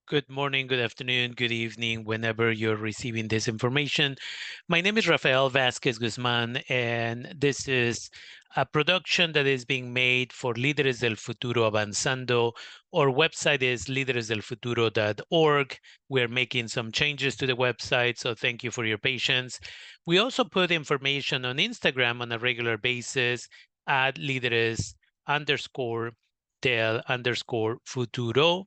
Good morning, good afternoon, good evening, whenever you're receiving this information. My name is Rafael Vasquez Guzman, and this is a production that is being made for Líderes del Futuro Avanzando. Our website is lideresdelfuturo.org. We're making some changes to the website, so thank you for your patience. We also put information on Instagram on a regular basis at líderes_del_futuro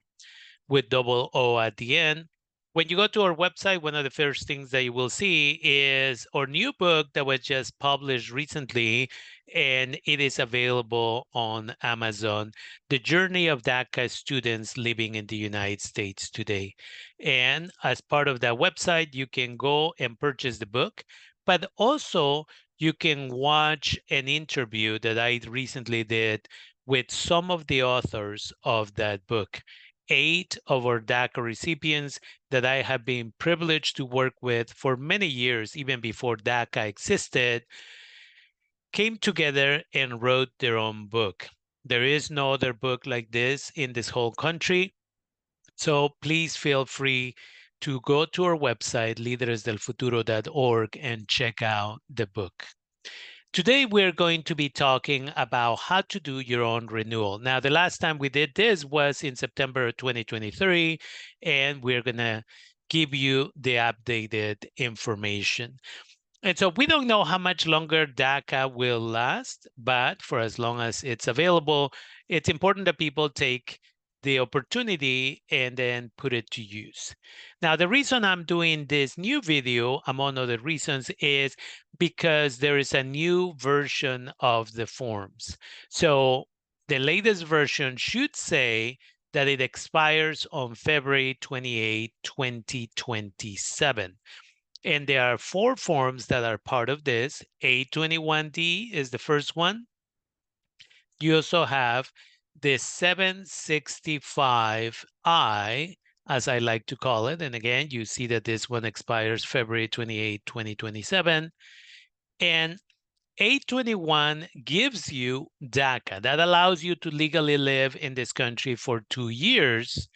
with double O at the end. When you go to our website, one of the first things that you will see is our new book that was just published recently, and it is available on Amazon, The Journey of DACA Students Living in the United States Today. And as part of that website, you can go and purchase the book, but also you can watch an interview that I recently did with some of the authors of that book. 8 of our DACA recipients that I have been privileged to work with for many years, even before DACA existed, came together and wrote their own book. There is no other book like this in this whole country. So please feel free to go to our website, lideresdelfuturo.org, and check out the book. Today, we're going to be talking about how to do your own renewal. Now, the last time we did this was in September 2023, and we're going to give you the updated information. And so we don't know how much longer DACA will last, but for as long as it's available, it's important that people take the opportunity and then put it to use. Now, the reason I'm doing this new video, among other reasons, is because there is a new version of the forms. So the latest version should say that it expires on February 28, 2027. And there are 4 forms that are part of this. A21D is the first one. You also have the 765I, as I like to call it. And again, you see that this one expires February 28, 2027. And A21 gives you DACA. That allows you to legally live in this country for 2 years.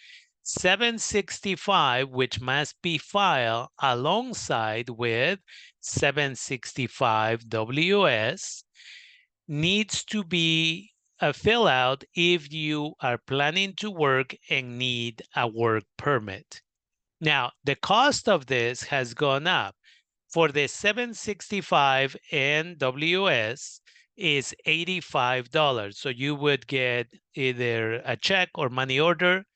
765, which must be filed alongside with 765WS, needs to be filled out if you are planning to work and need a work permit. Now, the cost of this has gone up. For the 765 NWS is $85. So you would get either a check or money order,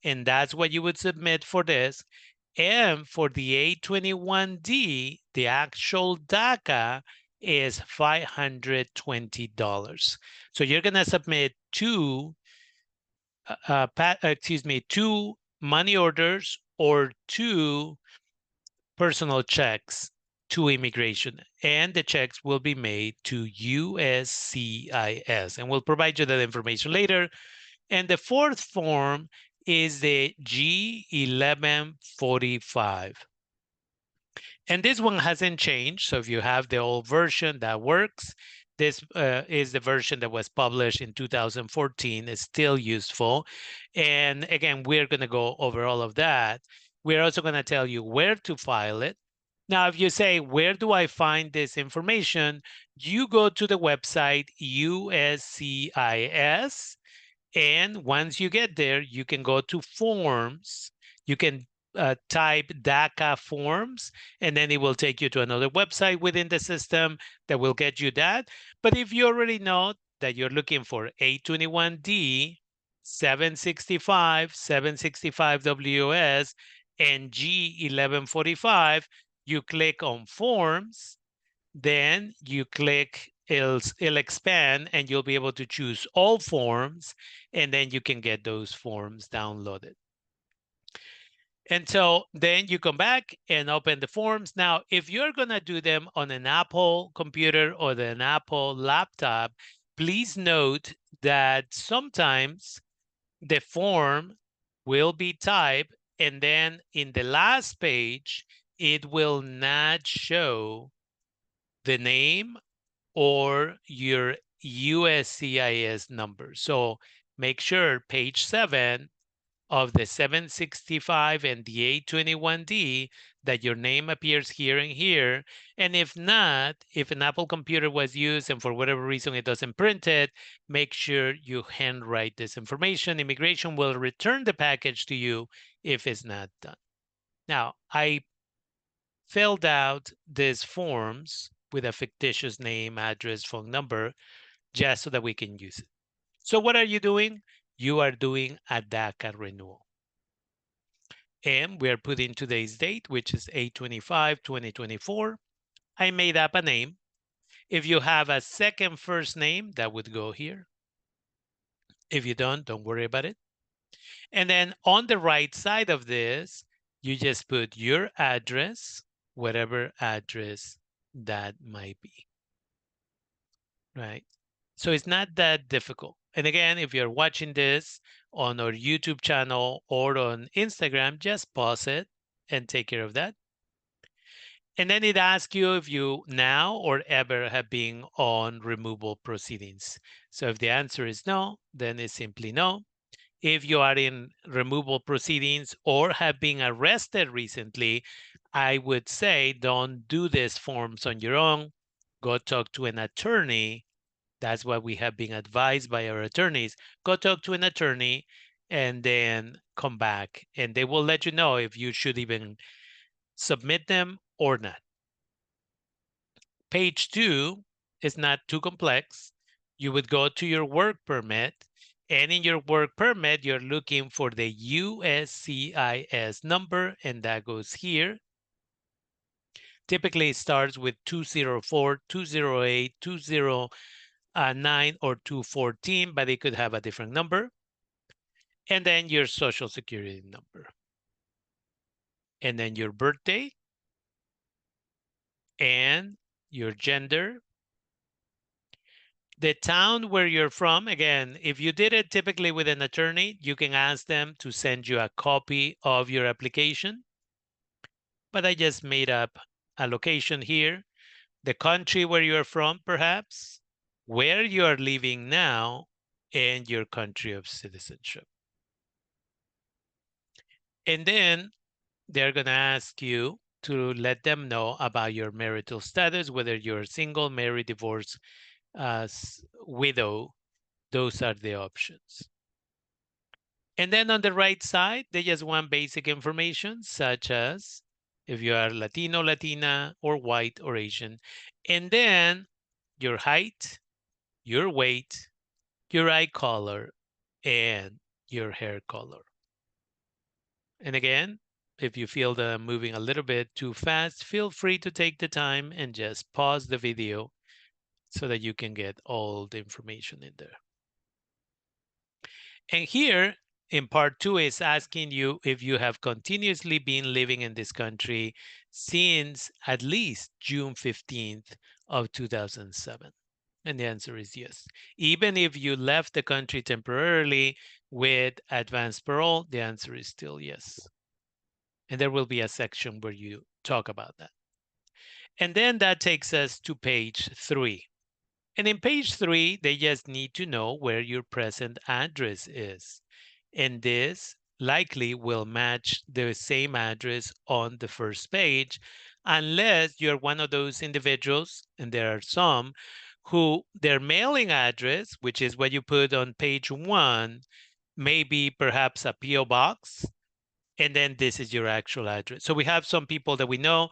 and that's what you would submit for this. And for the A21D, the actual DACA is $520. So you're going to submit two money orders or 2 personal checks to immigration, and the checks will be made to USCIS, and we'll provide you that information later. And the 4th form is the G1145. And this one hasn't changed. So if you have the old version that works, this is the version that was published in 2014. It's still useful. And again, we're going to go over all of that. We're also going to tell you where to file it. Now, if you say, where do I find this information? You go to the website USCIS. And once you get there, you can go to forms. You can type DACA forms, and then it will take you to another website within the system that will get you that. But if you already know that you're looking for A21D, 765, 765WS, and G1145, you click on forms, then you click, it'll expand, and you'll be able to choose all forms, and then you can get those forms downloaded. And so then you come back and open the forms. Now, if you're going to do them on an Apple computer or an Apple laptop, please note that sometimes the form will be typed, and then in the last page, it will not show the name or your USCIS number. So make sure page 7 of the 765 and the 821D that your name appears here and here. And if not, if an Apple computer was used and for whatever reason it doesn't print it, make sure you handwrite this information. Immigration will return the package to you if it's not done. Now, I filled out these forms with a fictitious name, address, phone number, just so that we can use it. So what are you doing? You are doing a DACA renewal. And we are putting today's date, which is 8/25/2024. I made up a name. If you have a second first name, that would go here. If you don't worry about it. And then on the right side of this, you just put your address, whatever address that might be, right? So it's not that difficult. And again, if you're watching this on our YouTube channel or on Instagram, just pause it and take care of that. And then it asks you if you now or ever have been on removal proceedings. So if the answer is no, then it's simply no. If you are in removal proceedings or have been arrested recently, I would say don't do these forms on your own. Go talk to an attorney. That's what we have been advised by our attorneys. Go talk to an attorney and then come back, and they will let you know if you should even submit them or not. Page 2 is not too complex. You would go to your work permit, and in your work permit, you're looking for the USCIS number, and that goes here. Typically, it starts with 204, 208, 209, or 214, but it could have a different number. And then your social security number. And then your birthday and your gender. The town where you're from, again, if you did it typically with an attorney, you can ask them to send you a copy of your application. But I just made up a location here. The country where you're from, perhaps, where you are living now, and your country of citizenship. And then they're going to ask you to let them know about your marital status, whether you're single, married, divorced, widow. Those are the options. And then on the right side, they just want basic information, such as if you are Latino, Latina, or white or Asian. And then your height, your weight, your eye color, and your hair color. And again, if you feel that I'm moving a little bit too fast, feel free to take the time and just pause the video so that you can get all the information in there. And here in part 2 is asking you if you have continuously been living in this country since at least June 15th of 2007. And the answer is yes. Even if you left the country temporarily with advanced parole, the answer is still yes. And there will be a section where you talk about that. And then that takes us to page 3. And in page 3, they just need to know where your present address is. And this likely will match the same address on the first page, unless you're one of those individuals, and there are some, who their mailing address, which is what you put on page 1, may be perhaps a P.O. box, and then this is your actual address. So we have some people that we know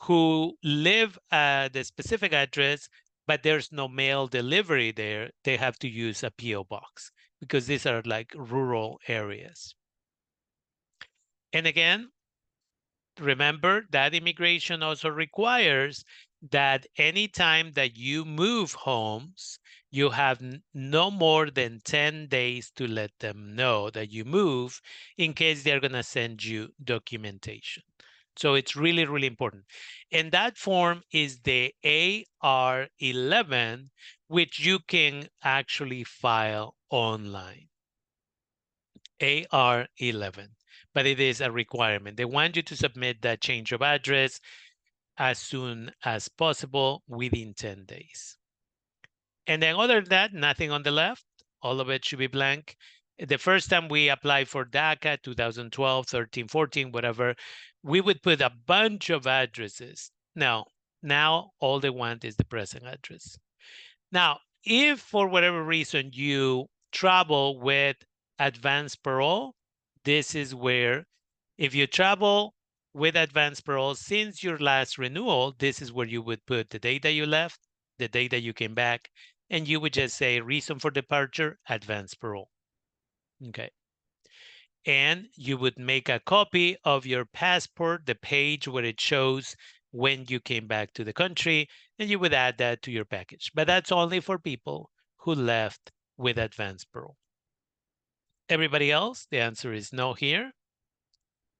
who live at the specific address, but there's no mail delivery there. They have to use a P.O. box because these are like rural areas. And again, remember that immigration also requires that anytime that you move homes, you have no more than 10 days to let them know that you move in case they're going to send you documentation. So it's really, really important. And that form is the AR11, which you can actually file online. AR11, but it is a requirement. They want you to submit that change of address as soon as possible within 10 days. And then other than that, nothing on the left. All of it should be blank. The first time we applied for DACA, 2012, 13, 14, whatever, we would put a bunch of addresses. Now all they want is the present address. Now, if for whatever reason you travel with advanced parole, this is where, if you travel with advanced parole since your last renewal, this is where you would put the date that you left, the date that you came back, and you would just say reason for departure, advanced parole. Okay. And you would make a copy of your passport, the page where it shows when you came back to the country, and you would add that to your package. But that's only for people who left with advanced parole. Everybody else, the answer is no here.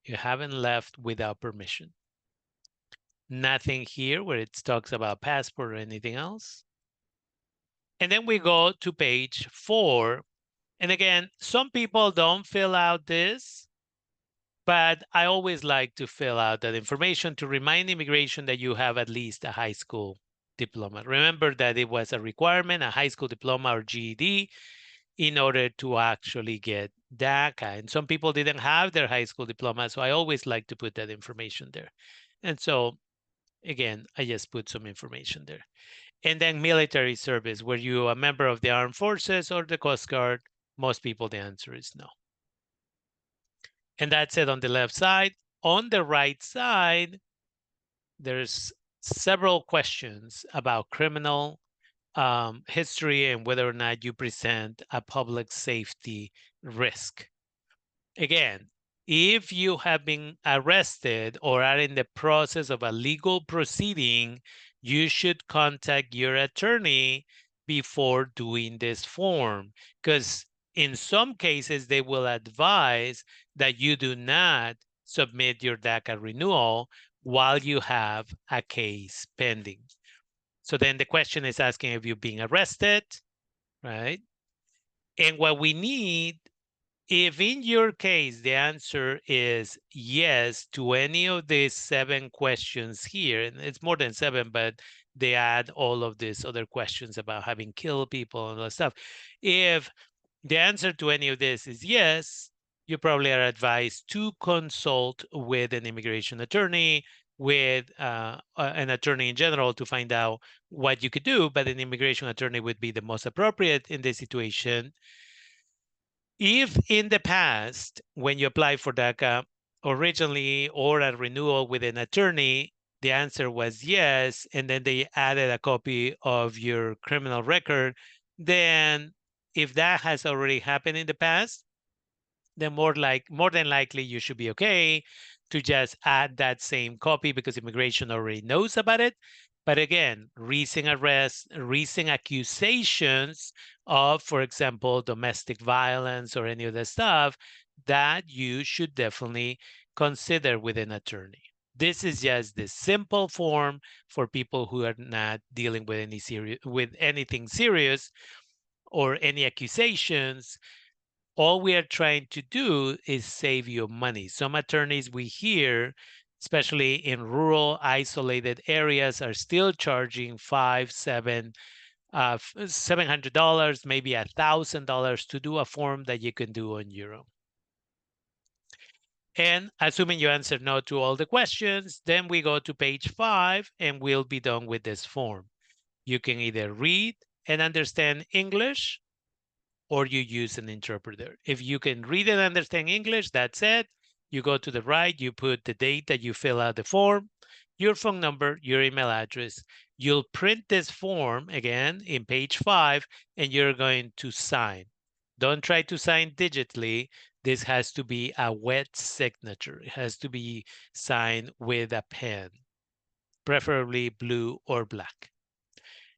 You haven't left without permission. Nothing here where it talks about passport or anything else. And then we go to page 4. And again, some people don't fill out this, but I always like to fill out that information to remind immigration that you have at least a high school diploma. Remember that it was a requirement, a high school diploma or GED, in order to actually get DACA. And some people didn't have their high school diploma, so I always like to put that information there. And so, again, I just put some information there. And then military service, were you a member of the armed forces or the Coast Guard? Most people, the answer is no. And that's it on the left side. On the right side, there's several questions about criminal history and whether or not you present a public safety risk. Again, if you have been arrested or are in the process of a legal proceeding, you should contact your attorney before doing this form, because in some cases, they will advise that you do not submit your DACA renewal while you have a case pending. So then the question is asking if you've been arrested, right? And what we need, if in your case the answer is yes to any of these 7 questions here, and it's more than 7, but they add all of these other questions about having killed people and all that stuff. If the answer to any of this is yes, you probably are advised to consult with an immigration attorney, with an attorney in general, to find out what you could do, but an immigration attorney would be the most appropriate in this situation. If in the past, when you apply for DACA originally or a renewal with an attorney, the answer was yes, and then they added a copy of your criminal record, then if that has already happened in the past, then more than likely you should be okay to just add that same copy because immigration already knows about it. But again, recent arrests, recent accusations of, for example, domestic violence or any of that stuff, that you should definitely consider with an attorney. This is just the simple form for people who are not dealing with anything serious or any accusations. All we are trying to do is save you money. Some attorneys we hear, especially in rural, isolated areas, are still charging $700, maybe $1,000 to do a form that you can do on your own. And assuming you answer no to all the questions, then we go to page 5 and we'll be done with this form. You can either read and understand English, or you use an interpreter. If you can read and understand English, that's it. You go to the right, you put the date that you fill out the form, your phone number, your email address. You'll print this form again in page 5, and you're going to sign. Don't try to sign digitally. This has to be a wet signature. It has to be signed with a pen, preferably blue or black.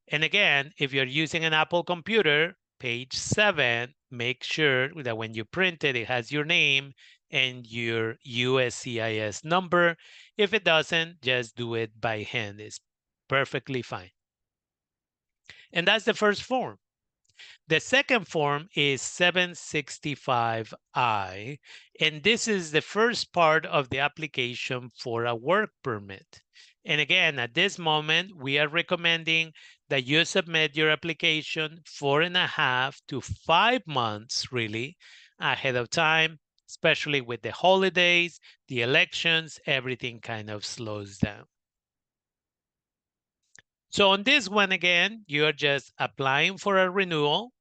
And again, if you're using an Apple computer, page 7, make sure that when you print it, it has your name and your USCIS number. If it doesn't, just do it by hand. It's perfectly fine. And that's the first form. The second form is 765I, and this is the first part of the application for a work permit. And again, at this moment, we are recommending that you submit your application 4.5 to 5 months, really, ahead of time, especially with the holidays, the elections, everything kind of slows down. So on this one, again, you're just applying for a renewal.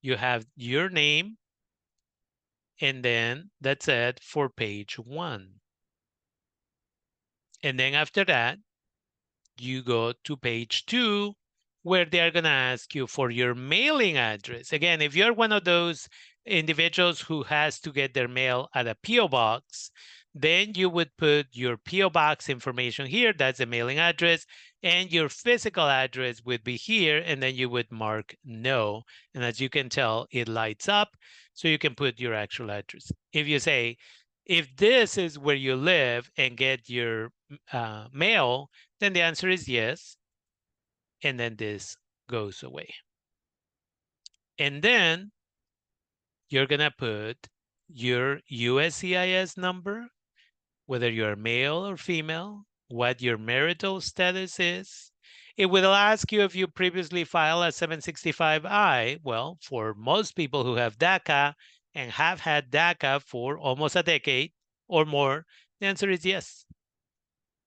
You have your name, and then that's it for page 1. And then after that, you go to page 2, where they're going to ask you for your mailing address. Again, if you're one of those individuals who has to get their mail at a P.O. box, then you would put your P.O. box information here. That's the mailing address. And your physical address would be here. And then you would mark no. And as you can tell, it lights up. So you can put your actual address. If you say, if this is where you live and get your mail, then the answer is yes. And then this goes away. And then you're going to put your USCIS number, whether you're male or female, what your marital status is. It will ask you if you previously filed a 765I. Well, for most people who have DACA and have had DACA for almost a decade or more, the answer is yes.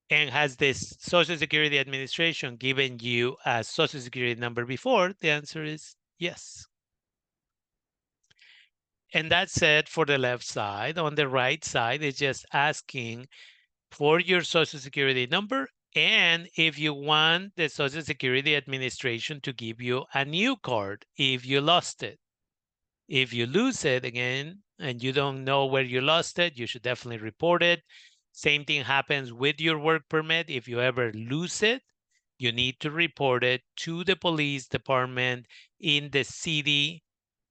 And has this Social Security Administration given you a Social Security number before? The answer is yes. And that's it for the left side. On the right side, it's just asking for your Social Security number and if you want the Social Security Administration to give you a new card if you lost it. If you lose it again and you don't know where you lost it, you should definitely report it. Same thing happens with your work permit. If you ever lose it, you need to report it to the police department in the city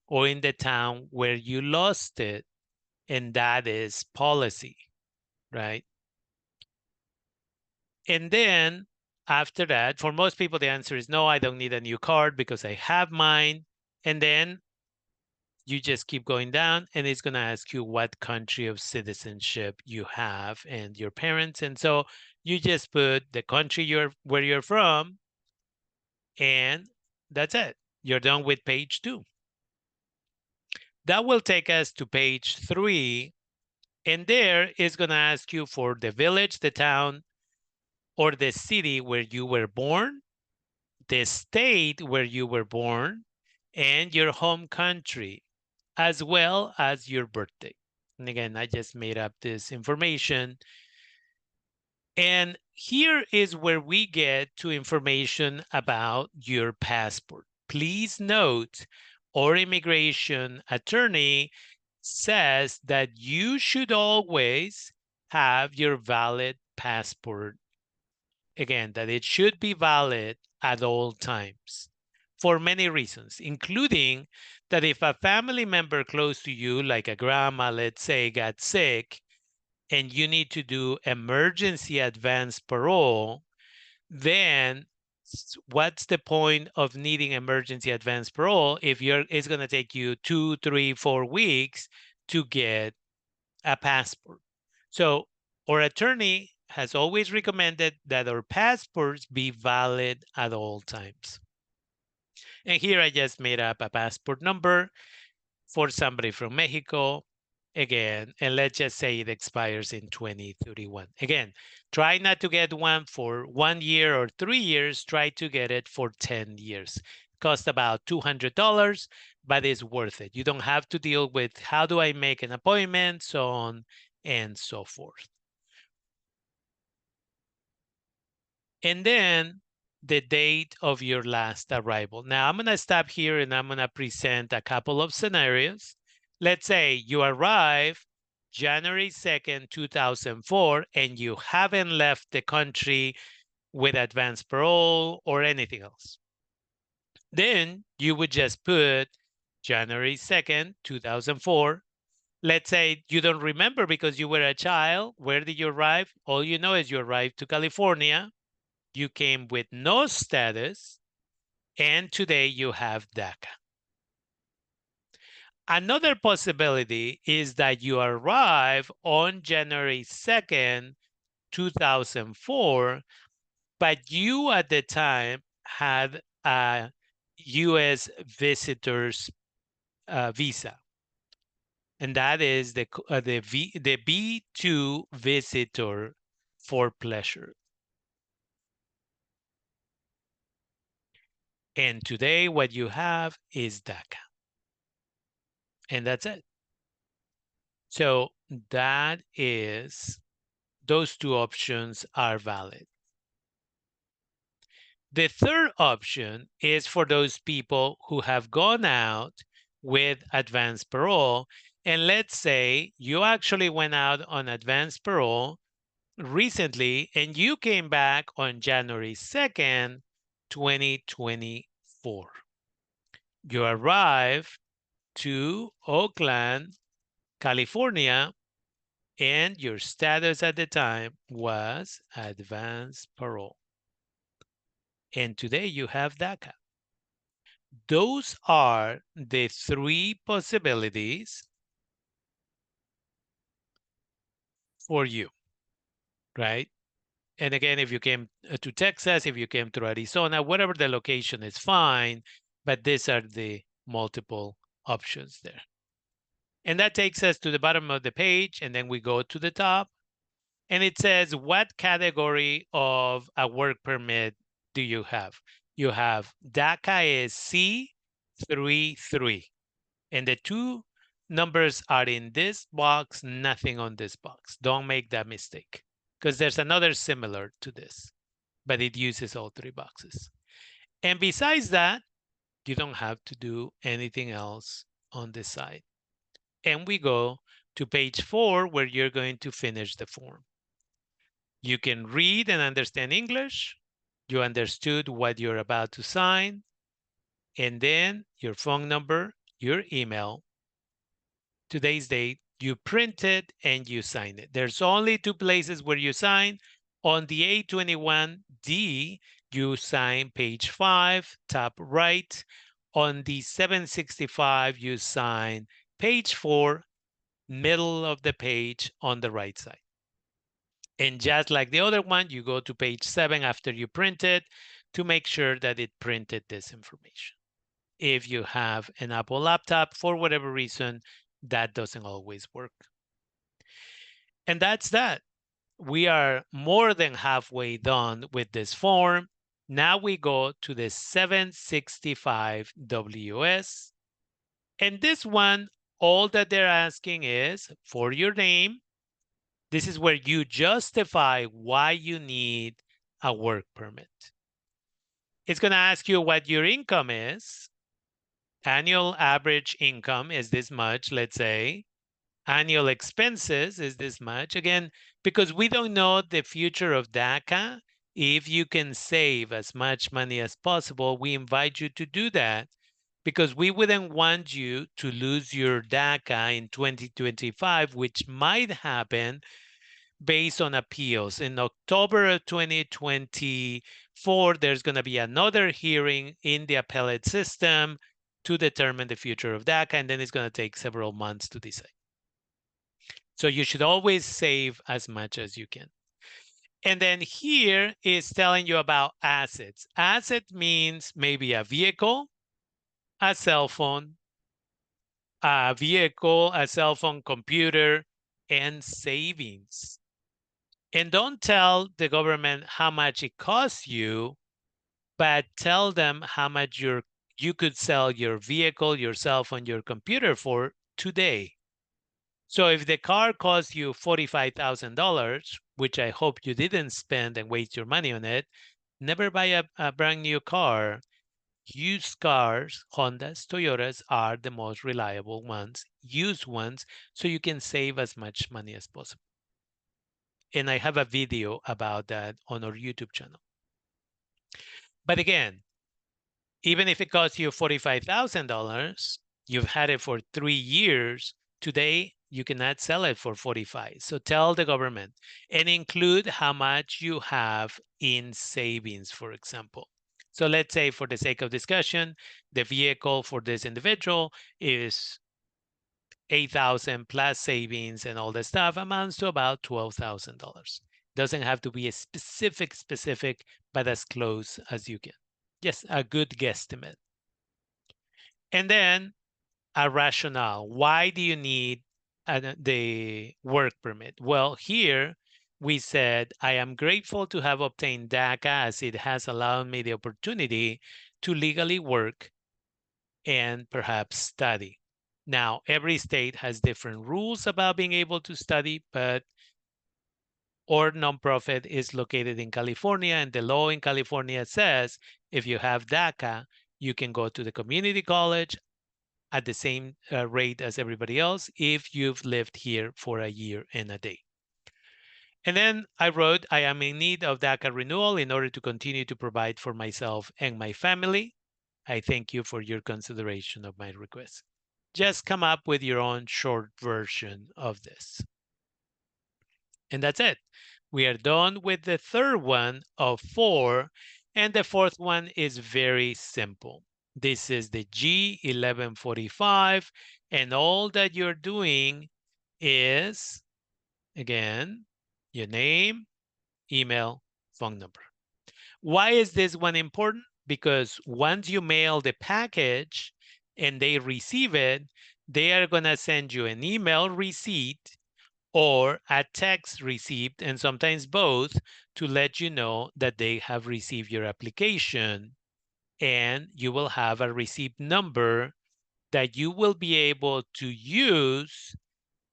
or in the town where you lost it. And that is policy, right? And then after that, for most people, the answer is no, I don't need a new card because I have mine. And then you just keep going down and it's going to ask you what country of citizenship you have and your parents. And so you just put the country where you're from and that's it. You're done with page 2. That will take us to page 3. And there is going to ask you for the village, the town, or the city where you were born, the state where you were born, and your home country, as well as your birthday. And again, I just made up this information. And here is where we get to information about your passport. Please note, our immigration attorney says that you should always have your valid passport. Again, that it should be valid at all times for many reasons, including that if a family member close to you, like a grandma, let's say, got sick, and you need to do emergency advance parole, then what's the point of needing emergency advance parole if it's going to take you 2, 3, 4 weeks to get a passport? So our attorney has always recommended that our passports be valid at all times. And here I just made up a passport number for somebody from Mexico. Again, and let's just say it expires in 2031. Again, try not to get one for 1 year or 3 years. Try to get it for 10 years. Cost about $200, but it's worth it. You don't have to deal with how do I make an appointment, so on and so forth. And then the date of your last arrival. Now I'm going to stop here and I'm going to present a couple of scenarios. Let's say you arrive January 2nd, 2004, and you haven't left the country with advance parole or anything else. Then you would just put January 2nd, 2004. Let's say you don't remember because you were a child. Where did you arrive? All you know is you arrived to California. You came with no status, and today you have DACA. Another possibility is that you arrive on January 2nd, 2004, but you at the time had a U.S. visitor's visa. and that is the B2 visitor for pleasure. And today what you have is DACA. And that's it. So that is, those two options are valid. The third option is for those people who have gone out with advanced parole. And let's say you actually went out on advanced parole recently and you came back on January 2nd, 2024. You arrived to Oakland, California, and your status at the time was advanced parole. And today you have DACA. Those are the three possibilities for you, right? And again, if you came to Texas, if you came to Arizona, whatever the location is fine, but these are the multiple options there. And that takes us to the bottom of the page, and then we go to the top, and it says, what category of a work permit do you have? You have DACA is C33, and the two numbers are in this box, nothing on this box. Don't make that mistake, because there's another similar to this, but it uses all three boxes. And besides that, you don't have to do anything else on this side. And we go to page 4, where you're going to finish the form. You can read and understand English. You understood what you're about to sign. And then your phone number, your email, today's date, you print it and you sign it. There's only two places where you sign. On the A21D, you sign page 5, top right. On the 765, you sign page 4, middle of the page on the right side. And just like the other one, you go to page 7 after you print it to make sure that it printed this information. If you have an Apple laptop, for whatever reason, that doesn't always work. And that's that. We are more than halfway done with this form. Now we go to the 765 WS. And this one, all that they're asking is for your name. This is where you justify why you need a work permit. It's going to ask you what your income is. Annual average income is this much, let's say. Annual expenses is this much. Again, because we don't know the future of DACA, if you can save as much money as possible, we invite you to do that, because we wouldn't want you to lose your DACA in 2025, which might happen based on appeals. In October of 2024, there's going to be another hearing in the appellate system to determine the future of DACA, and then it's going to take several months to decide. So you should always save as much as you can. And then here is telling you about assets. Asset means maybe a vehicle, a cell phone, a vehicle, a cell phone, computer, and savings. And don't tell the government how much it costs you, but tell them how much you could sell your vehicle, your cell phone, your computer for today. So if the car costs you $45,000, which I hope you didn't spend and waste your money on it, never buy a brand new car. Used cars, Hondas, Toyotas are the most reliable ones, used ones, so you can save as much money as possible. And I have a video about that on our YouTube channel. But again, even if it costs you $45,000, you've had it for 3 years, today you cannot sell it for 45. So tell the government and include how much you have in savings, for example. So let's say, for the sake of discussion, the vehicle for this individual is 8,000 plus savings and all the stuff amounts to about $12,000. Doesn't have to be a specific, but as close as you can. Yes, a good guesstimate. And then a rationale. Why do you need the work permit? Well, here we said, I am grateful to have obtained DACA as it has allowed me the opportunity to legally work and perhaps study. Now, every state has different rules about being able to study, but our nonprofit is located in California, and the law in California says if you have DACA, you can go to the community college at the same rate as everybody else if you've lived here for a year and a day. And then I wrote, I am in need of DACA renewal in order to continue to provide for myself and my family. I thank you for your consideration of my request. Just come up with your own short version of this. And that's it. We are done with the third one of 4. And the fourth one is very simple. This is the G1145. And all that you're doing is, again, your name, email, phone number. Why is this one important? Because once you mail the package and they receive it, they are going to send you an email receipt or a text receipt, and sometimes both, to let you know that they have received your application. And you will have a receipt number that you will be able to use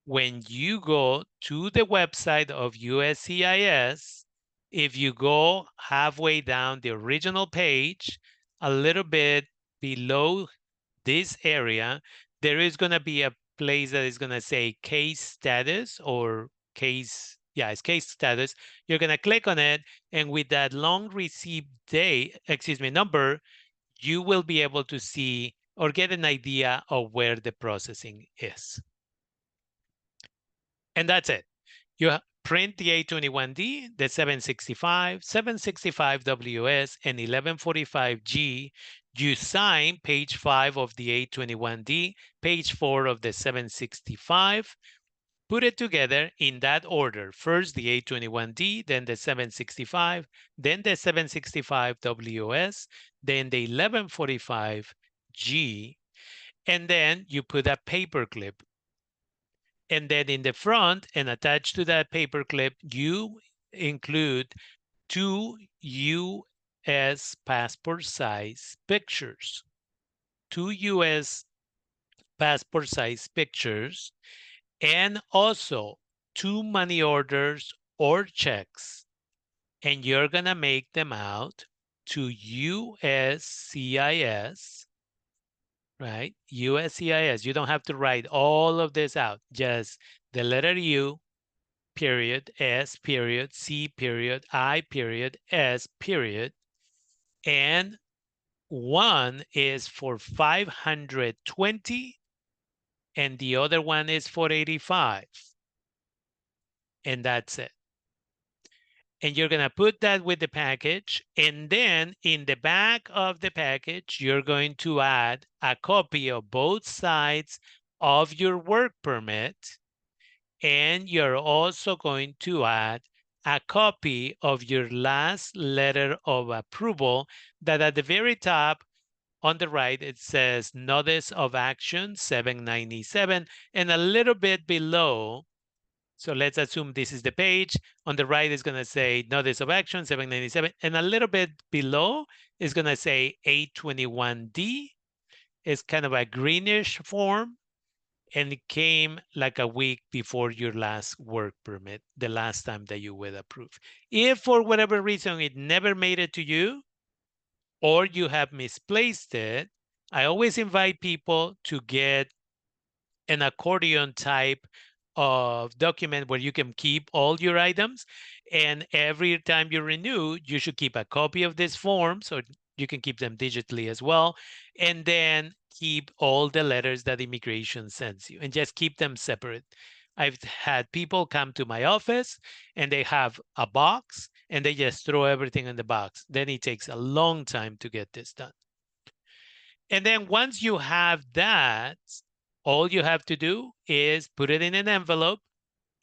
when you go to the website of USCIS. If you go halfway down the original page, a little bit below this area, there is going to be a place that is going to say case status or case, yeah, it's case status. You're going to click on it, and with that long receipt date, number, you will be able to see or get an idea of where the processing is. And that's it. You print the 821D, the 765, 765WS, and 1145G. You sign page 5 of the 821D, page 4 of the 765. Put it together in that order. First the 821D, then the 765, then the 765WS, then the 1145G, and then you put a paper clip. And then in the front and attached to that paper clip, you include 2 U.S. passport size pictures. 2 U.S. passport size pictures, and also 2 money orders or checks. And you're going to make them out to USCIS, right? USCIS. You don't have to write all of this out. Just the letter U, period, S, period, C, period, I, period, S, period. And one is for 520 and the other one is for 85. And that's it. And you're going to put that with the package. And then in the back of the package, you're going to add a copy of both sides of your work permit. And you're also going to add a copy of your last letter of approval that at the very top on the right, it says Notice of Action 797. And a little bit below, so let's assume this is the page. On the right is going to say Notice of Action 797. And a little bit below is going to say 821D. It's kind of a greenish form. And it came like a week before your last work permit, the last time that you were approved. If for whatever reason it never made it to you, or you have misplaced it, I always invite people to get an accordion type of document where you can keep all your items. And every time you renew, you should keep a copy of this form, so you can keep them digitally as well. And then keep all the letters that immigration sends you and just keep them separate. I've had people come to my office and they have a box and they just throw everything in the box. Then it takes a long time to get this done. And then once you have that, all you have to do is put it in an envelope,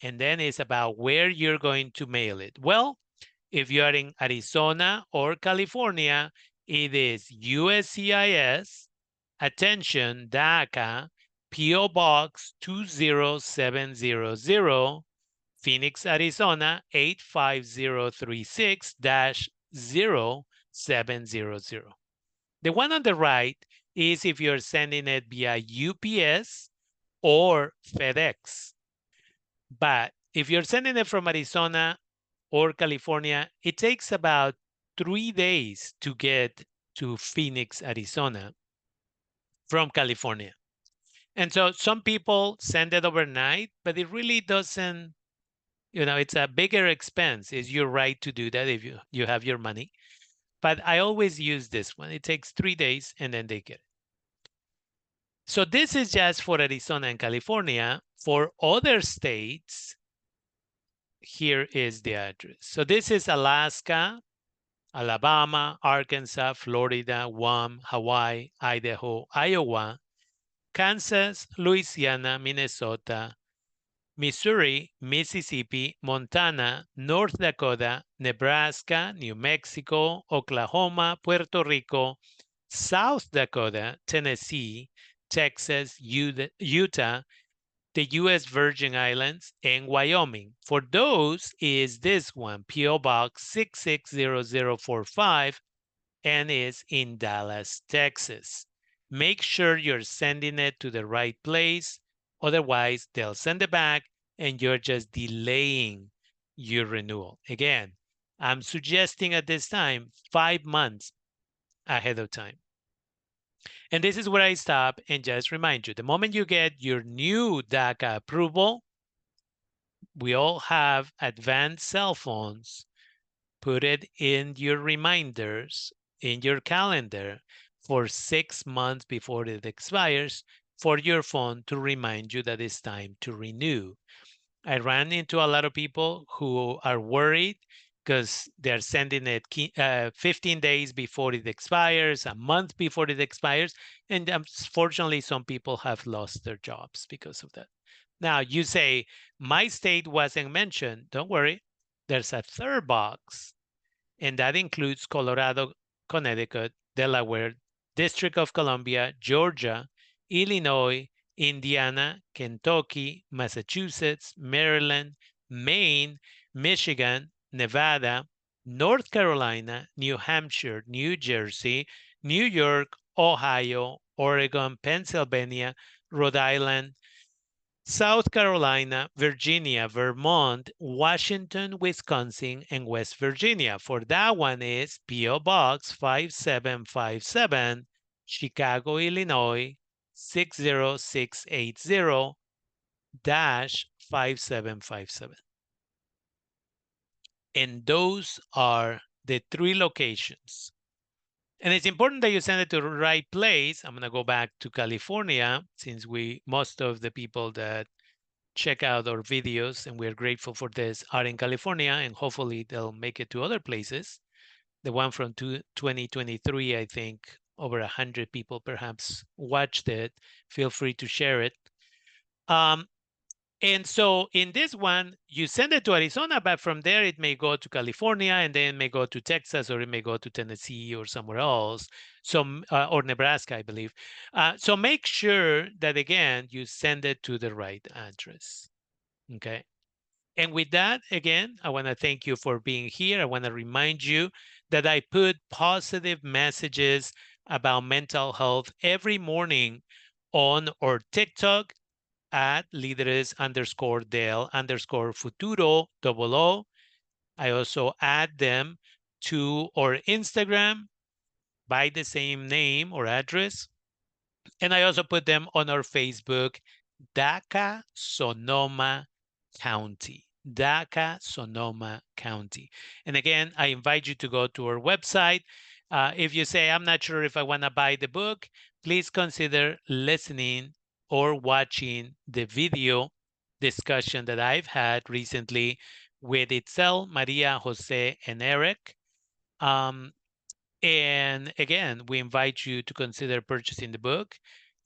and then it's about where you're going to mail it. Well, if you are in Arizona or California, it is USCIS, attention, DACA, P.O. Box 20700, Phoenix, Arizona 85036-0700. The one on the right is if you're sending it via UPS or FedEx. But if you're sending it from Arizona or California, it takes about 3 days to get to Phoenix, Arizona from California. And so some people send it overnight, but it really doesn't, it's a bigger expense. It's your right to do that if you have your money. But I always use this one. It takes 3 days and then they get it. So this is just for Arizona and California. For other states, here is the address. So this is Alaska, Alabama, Arkansas, Florida, Guam, Hawaii, Idaho, Iowa, Kansas, Louisiana, Minnesota, Missouri, Mississippi, Montana, North Dakota, Nebraska, New Mexico, Oklahoma, Puerto Rico, South Dakota, Tennessee, Texas, Utah, the U.S. Virgin Islands, and Wyoming. For those is this one, P.O. Box 660045, and is in Dallas, Texas. Make sure you're sending it to the right place. Otherwise, they'll send it back and you're just delaying your renewal. Again, I'm suggesting at this time 5 months ahead of time. And this is where I stop and just remind you, the moment you get your new DACA approval, we all have advanced cell phones. Put it in your reminders, in your calendar for 6 months before it expires for your phone to remind you that it's time to renew. I ran into a lot of people who are worried because they're sending it 15 days before it expires, a month before it expires. And unfortunately, some people have lost their jobs because of that. Now, you say, my state wasn't mentioned. Don't worry. There's a third box, and that includes Colorado, Connecticut, Delaware, District of Columbia, Georgia, Illinois, Indiana, Kentucky, Massachusetts, Maryland, Maine, Michigan, Nevada, North Carolina, New Hampshire, New Jersey, New York, Ohio, Oregon, Pennsylvania, Rhode Island, South Carolina, Virginia, Vermont, Washington, Wisconsin, and West Virginia. For that one is P.O. Box 5757, Chicago, Illinois 60680-5757. And those are the 3 locations. And it's important that you send it to the right place. I'm going to go back to California, since most of the people that check out our videos, and we're grateful for this, are in California, and hopefully they'll make it to other places. The one from 2023, I think over 100 people perhaps watched it. Feel free to share it. And so in this one, you send it to Arizona, but from there it may go to California, and then it may go to Texas, or it may go to Tennessee or somewhere else, or Nebraska, I believe. So make sure that, again, you send it to the right address, okay? And with that, again, I want to thank you for being here. I want to remind you that I put positive messages about mental health every morning on our TikTok at líderes_del_futuro. I also add them to our Instagram by the same name or address. And I also put them on our Facebook, DACA Sonoma County. DACA Sonoma County. And again, I invite you to go to our website. If you say, I'm not sure if I want to buy the book, please consider listening or watching the video discussion that I've had recently with Itzel, Maria, Jose, and Eric. And again, we invite you to consider purchasing the book.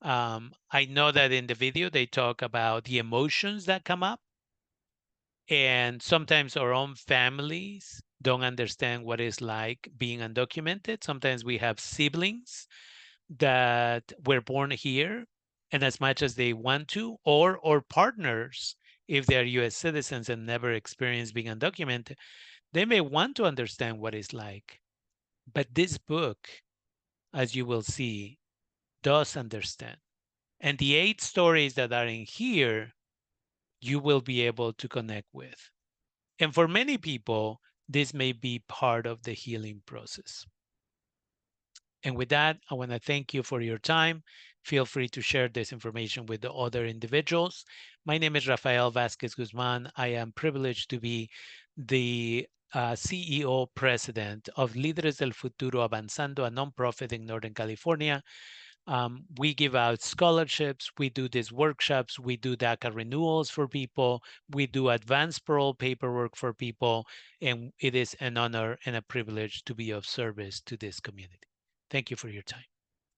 I know that in the video, they talk about the emotions that come up. And sometimes our own families don't understand what it's like being undocumented. Sometimes we have siblings that were born here And as much as they want to, or partners, if they are US citizens and never experienced being undocumented, they may want to understand what it's like. But this book, as you will see, does understand. And the 8 stories that are in here, you will be able to connect with. And for many people, this may be part of the healing process. And with that, I want to thank you for your time. Feel free to share this information with the other individuals. My name is Rafael Vasquez Guzman. I am privileged to be the CEO president of Líderes del Futuro Avanzando, a nonprofit in Northern California. We give out scholarships. We do these workshops. We do DACA renewals for people. We do advanced parole paperwork for people. And it is an honor and a privilege to be of service to this community. Thank you for your time.